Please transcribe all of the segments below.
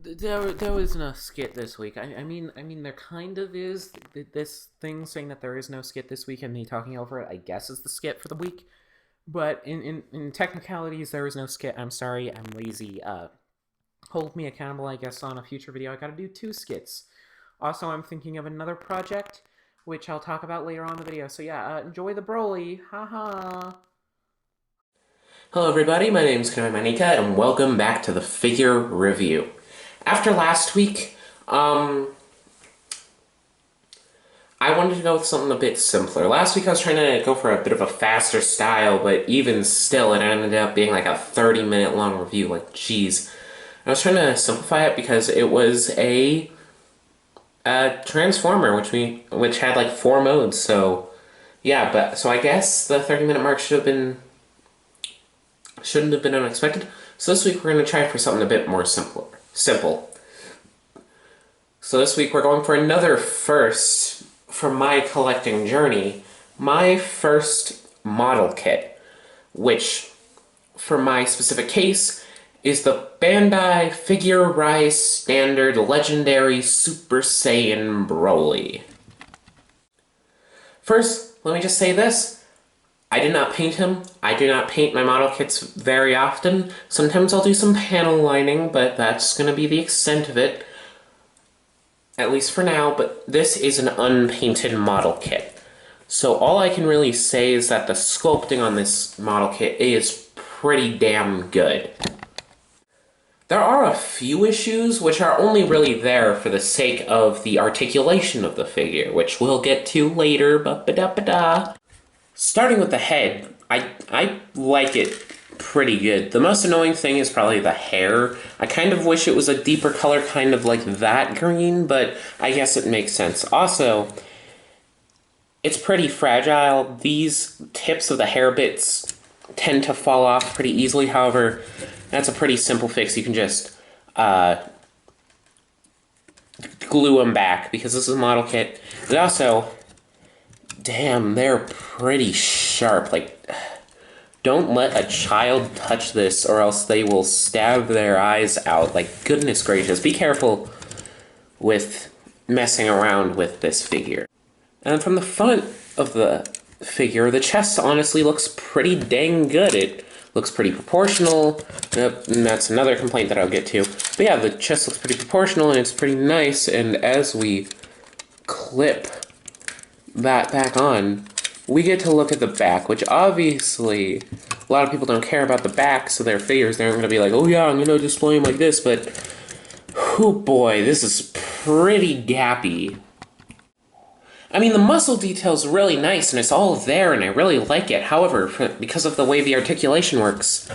There was no skit this week. I mean, there kind of is. This thing saying that there is no skit this week and me talking over it, I guess, is the skit for the week. But in technicalities, there is no skit. I'm sorry, I'm lazy. Hold me accountable, I guess, on a future video. I gotta do 2 skits. Also, I'm thinking of another project, which I'll talk about later on in the video. So yeah, enjoy the Broly. Haha. Hello everybody, my name is Kanohii Mineka, and welcome back to the figure review. After last week, I wanted to go with something a bit simpler. Last week I was trying to go for a bit of a faster style, but even still it ended up being like a 30-minute long review, like jeez. I was trying to simplify it because it was a Transformer, which had like 4 modes, so yeah, so I guess the 30-minute mark shouldn't have been unexpected. So this week we're going to try for something a bit more simple. So this week we're going for another first from my collecting journey. My first model kit, which for my specific case is the Bandai Figure Rise Standard Legendary Super Saiyan Broly. First, let me just say this. I did not paint him. I do not paint my model kits very often. Sometimes I'll do some panel lining, but that's going to be the extent of it. At least for now, but this is an unpainted model kit. So all I can really say is that the sculpting on this model kit is pretty damn good. There are a few issues which are only really there for the sake of the articulation of the figure, which we'll get to later, ba-ba-da-ba-da. Starting with the head, I like it pretty good. The most annoying thing is probably the hair. I kind of wish it was a deeper color, kind of like that green, but I guess it makes sense. Also, it's pretty fragile. These tips of the hair bits tend to fall off pretty easily. However, that's a pretty simple fix. You can just glue them back because this is a model kit. But also, damn, they're pretty sharp. Like, don't let a child touch this or else they will stab their eyes out. Like, goodness gracious, be careful with messing around with this figure. And from the front of the figure, the chest honestly looks pretty dang good. It looks pretty proportional. And that's another complaint that I'll get to. But yeah, the chest looks pretty proportional and it's pretty nice. And as we clip that back on, we get to look at the back, which obviously a lot of people don't care about the backs of their figures. They're going to be like, oh yeah, I'm going to display them like this, but oh boy, this is pretty gappy. I mean, the muscle detail's really nice, and it's all there, and I really like it. However, because of the way the articulation works,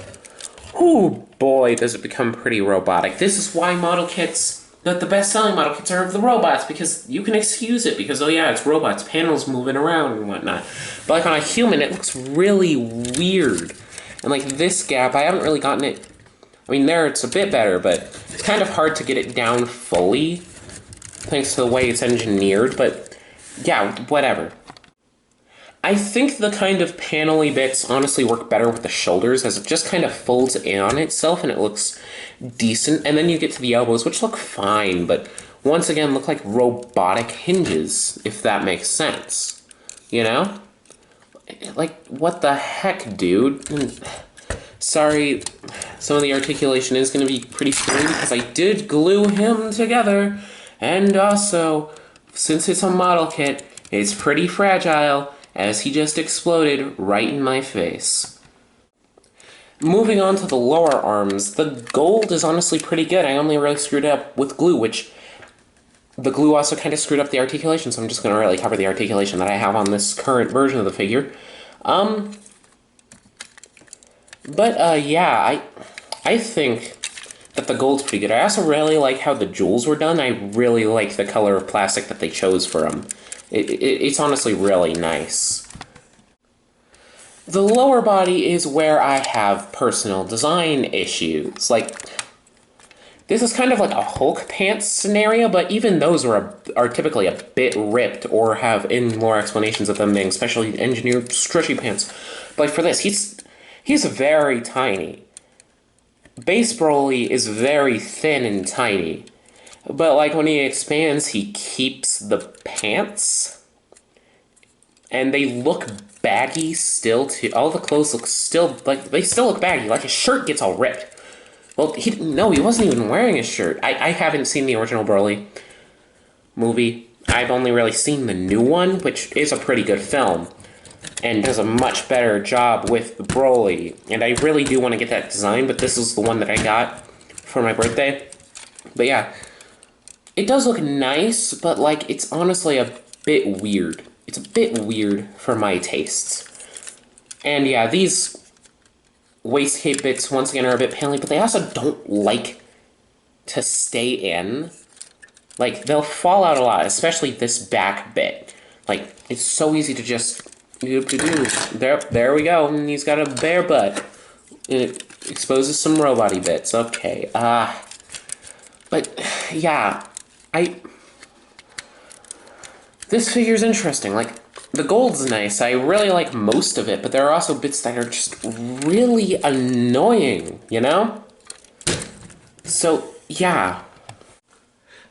oh boy, does it become pretty robotic. This is why model kits, the best-selling model kits are of the robots, because you can excuse it, because, oh yeah, it's robots, panels moving around and whatnot. But like on a human, it looks really weird. And like this gap, I haven't really gotten it, I mean, there it's a bit better, but it's kind of hard to get it down fully, thanks to the way it's engineered, but yeah, whatever. I think the kind of panel-y bits honestly work better with the shoulders, as it just kind of folds in on itself and it looks decent. And then you get to the elbows, which look fine, but once again look like robotic hinges, if that makes sense. You know? Like, what the heck, dude? Sorry, some of the articulation is going to be pretty screwy because I did glue him together. And also, since it's a model kit, it's pretty fragile, as he just exploded right in my face. Moving on to the lower arms, the gold is honestly pretty good. I only really screwed up with glue, which the glue also kind of screwed up the articulation, so I'm just going to really cover the articulation that I have on this current version of the figure. Yeah, I think that the gold's pretty good. I also really like how the jewels were done. I really like the color of plastic that they chose for them. It's honestly really nice. The lower body is where I have personal design issues. Like, this is kind of like a Hulk pants scenario, but even those are typically a bit ripped or have more explanations of them being specially engineered stretchy pants. But for this, he's very tiny. base Broly is very thin and tiny. But, like, when he expands, he keeps the pants. And they look baggy still, too. All the clothes look still, like, they still look baggy. Like, his shirt gets all ripped. Well, he wasn't even wearing a shirt. I haven't seen the original Broly movie. I've only really seen the new one, which is a pretty good film. And does a much better job with Broly. And I really do want to get that design, but this is the one that I got for my birthday. But yeah, it does look nice, but, like, it's honestly a bit weird. It's a bit weird for my tastes. And yeah, these waistcape bits, once again, are a bit painly, but they also don't like to stay in. Like, they'll fall out a lot, especially this back bit. Like, it's so easy to just... There we go, and he's got a bare butt. It exposes some robot-y bits. Okay, but, yeah, this figure's interesting. Like, the gold's nice. I really like most of it, but there are also bits that are just really annoying, you know? So, yeah.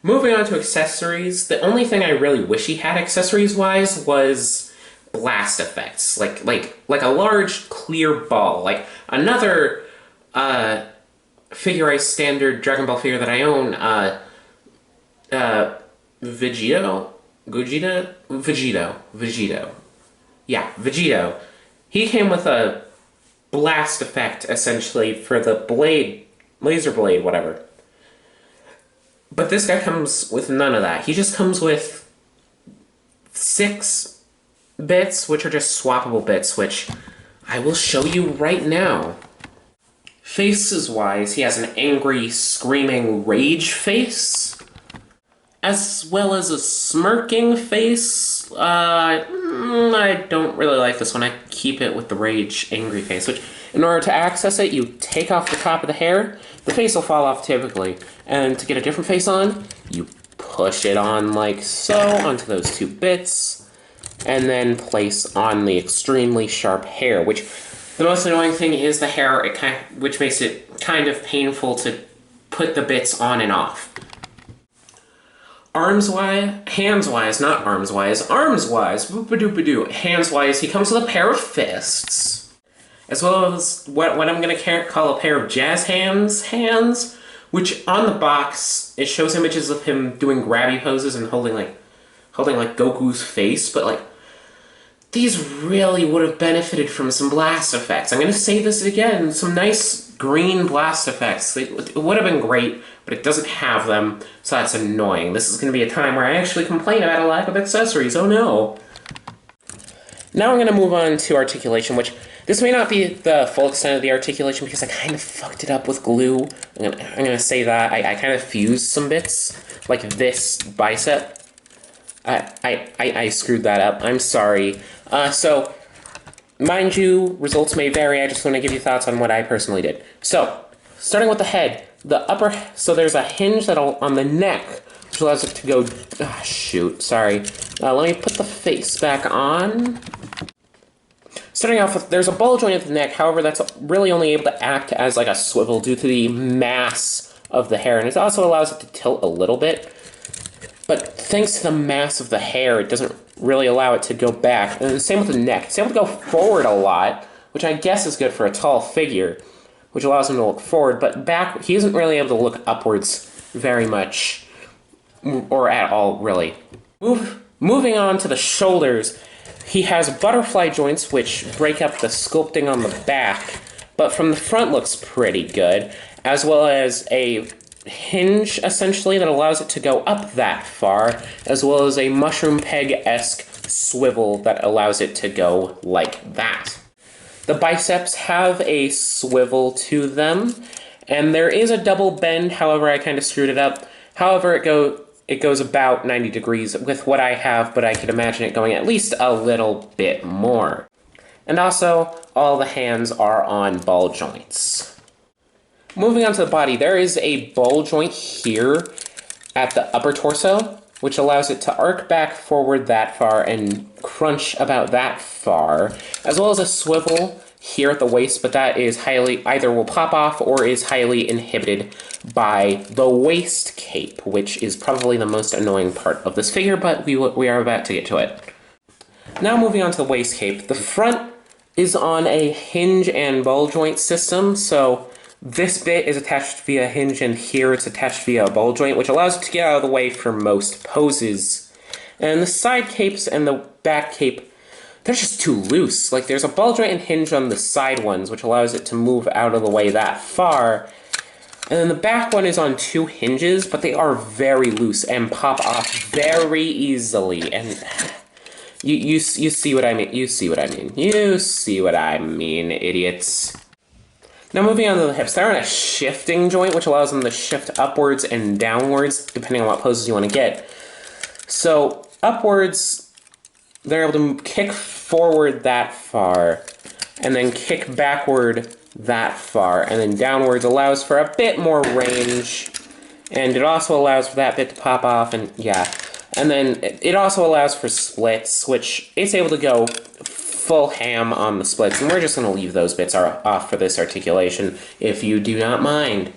Moving on to accessories, the only thing I really wish he had accessories-wise was blast effects. Like a large, clear ball. Like, another, Figure Ice standard Dragon Ball figure that I own, Vegito? Yeah, Vegito. He came with a blast effect, essentially, for the blade, laser blade, whatever. But this guy comes with none of that. He just comes with 6 bits, which are just swappable bits, which I will show you right now. Faces-wise, he has an angry, screaming rage face, as well as a smirking face. I don't really like this one. I keep it with the rage, angry face, which, in order to access it, you take off the top of the hair. The face will fall off typically, and to get a different face on, you push it on like so onto those 2 bits, and then place on the extremely sharp hair, which the most annoying thing is the hair, which makes it kind of painful to put the bits on and off. Hands-wise, not arms-wise, arms-wise, boop-a-doop-a-doo. Hands-wise, he comes with a pair of fists, as well as what I'm going to call a pair of jazz hands, which on the box, it shows images of him doing grabby poses and holding like Goku's face, but like, these really would have benefited from some blast effects. I'm going to say this again, some nice green blast effects. It would have been great, but it doesn't have them, so that's annoying. This is going to be a time where I actually complain about a lack of accessories. Oh no. Now I'm going to move on to articulation, which this may not be the full extent of the articulation because I kind of fucked it up with glue. I'm gonna say that. I kind of fused some bits, like this bicep. I screwed that up. I'm sorry. So, mind you, results may vary. I just want to give you thoughts on what I personally did. So, starting with the head, so there's a hinge on the neck, which allows it to go, shoot, sorry. Let me put the face back on. Starting off with, there's a ball joint at the neck, however, that's really only able to act as like a swivel due to the mass of the hair, and it also allows it to tilt a little bit. But thanks to the mass of the hair, it doesn't really allow it to go back. And the same with the neck. It's able to go forward a lot, which I guess is good for a tall figure, which allows him to look forward. But back, he isn't really able to look upwards very much, or at all, really. Moving on to the shoulders, he has butterfly joints, which break up the sculpting on the back, but from the front looks pretty good, as well as a hinge, essentially, that allows it to go up that far, as well as a mushroom peg-esque swivel that allows it to go like that. The biceps have a swivel to them, and there is a double bend, however, I kind of screwed it up. However, it goes about 90 degrees with what I have, but I could imagine it going at least a little bit more. And also, all the hands are on ball joints. Moving on to the body, there is a ball joint here at the upper torso, which allows it to arc back forward that far and crunch about that far, as well as a swivel here at the waist, but that is either will pop off or is highly inhibited by the waist cape, which is probably the most annoying part of this figure, but we are about to get to it. Now moving on to the waist cape. The front is on a hinge and ball joint system, so this bit is attached via a hinge and here it's attached via a ball joint, which allows it to get out of the way for most poses. And the side capes and the back cape, they're just too loose. Like, there's a ball joint and hinge on the side ones, which allows it to move out of the way that far. And then the back one is on 2 hinges, but they are very loose and pop off very easily. And you see what I mean. You see what I mean. You see what I mean, idiots. Now moving on to the hips, they're on a shifting joint, which allows them to shift upwards and downwards, depending on what poses you want to get. So upwards, they're able to kick forward that far, and then kick backward that far, and then downwards allows for a bit more range, and it also allows for that bit to pop off, and yeah. And then it also allows for splits, which it's able to go full ham on the splits, and we're just going to leave those bits off for this articulation, if you do not mind.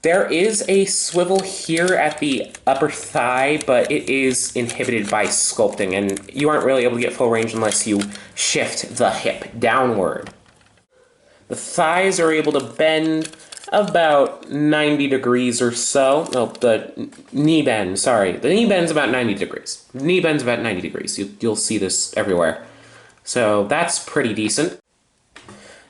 There is a swivel here at the upper thigh, but it is inhibited by sculpting, and you aren't really able to get full range unless you shift the hip downward. The thighs are able to bend about 90 degrees or so. No, the knee bend, sorry. The knee bend's about 90 degrees. The knee bend's about 90 degrees. You'll see this everywhere. So that's pretty decent.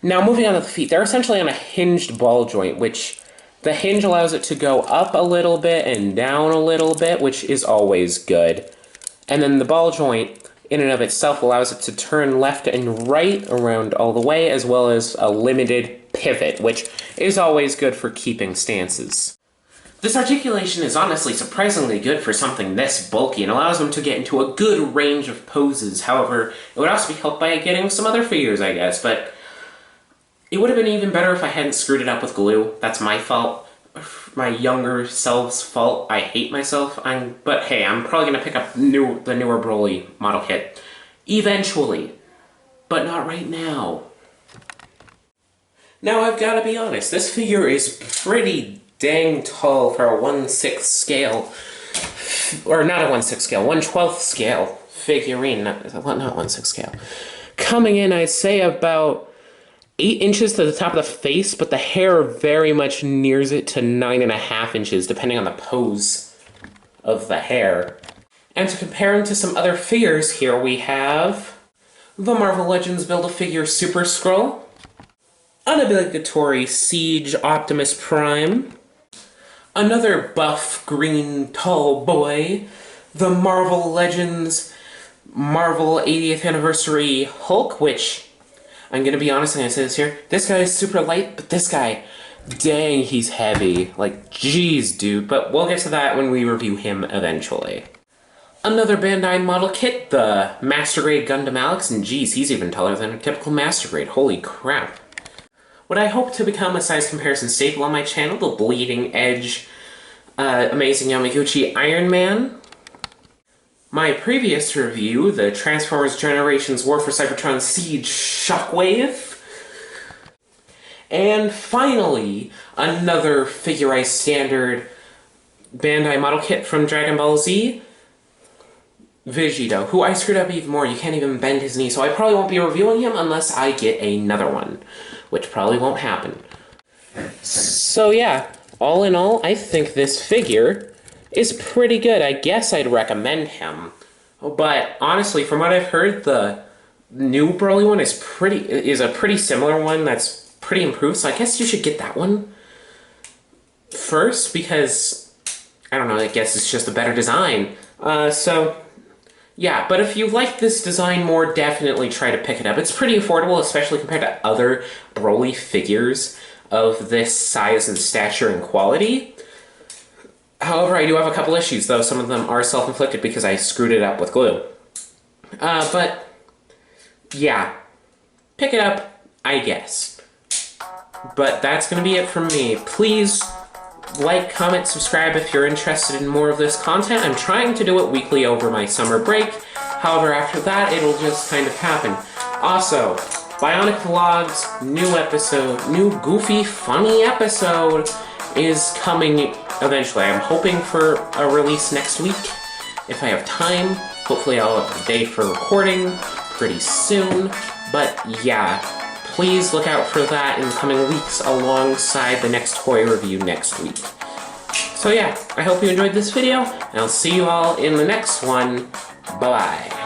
Now moving on to the feet, they're essentially on a hinged ball joint, which the hinge allows it to go up a little bit and down a little bit, which is always good. And then the ball joint, in and of itself, allows it to turn left and right around all the way, as well as a limited pivot, which is always good for keeping stances. This articulation is honestly surprisingly good for something this bulky and allows them to get into a good range of poses. However, it would also be helped by getting some other figures, I guess, but it would have been even better if I hadn't screwed it up with glue. That's my fault. My younger self's fault. I hate myself. But hey, I'm probably going to pick up the newer Broly model kit eventually, but not right now. Now I've got to be honest, this figure is pretty dang tall for a 1/6 scale, or not a 1/6 scale, 1/12 scale figurine, not 1/6 scale. Coming in, I'd say about 8 inches to the top of the face, but the hair very much nears it to 9.5 inches, depending on the pose of the hair. And to compare him to some other figures, here we have the Marvel Legends Build-A-Figure Super Skrull, an obligatory Siege Optimus Prime, another buff green tall boy, the Marvel Legends Marvel 80th Anniversary Hulk, which, I'm gonna be honest, I'm gonna say this here, this guy is super light, but this guy, dang, he's heavy. Like, geez, dude, but we'll get to that when we review him eventually. Another Bandai model kit, the Master Grade Gundam Alex, and geez, he's even taller than a typical Master Grade, holy crap. What I hope to become a size comparison staple on my channel, the Bleeding Edge Amazing Yamaguchi Iron Man. My previous review, the Transformers Generations War for Cybertron Siege Shockwave. And finally, another Figurized Standard Bandai model kit from Dragon Ball Z, Vegito, who I screwed up even more. You can't even bend his knee, so I probably won't be reviewing him unless I get another one, which probably won't happen. So yeah, all in all, I think this figure is pretty good. I guess I'd recommend him. But honestly, from what I've heard, the new Broly one is a pretty similar one that's pretty improved, so I guess you should get that one first, because, I don't know, I guess it's just a better design. So, yeah, but if you like this design more, definitely try to pick it up. It's pretty affordable, especially compared to other Broly figures of this size and stature and quality. However, I do have a couple issues, though. Some of them are self-inflicted because I screwed it up with glue. But, yeah, pick it up, I guess. But that's going to be it from me. Please like, comment, subscribe if you're interested in more of this content. I'm trying to do it weekly over my summer break. However, after that, it'll just kind of happen. Also, Bionic Vlogs, new goofy, funny episode is coming eventually. I'm hoping for a release next week if I have time. Hopefully I'll have a day for recording pretty soon. But yeah, please look out for that in the coming weeks alongside the next toy review next week. So yeah, I hope you enjoyed this video, and I'll see you all in the next one. Bye-bye.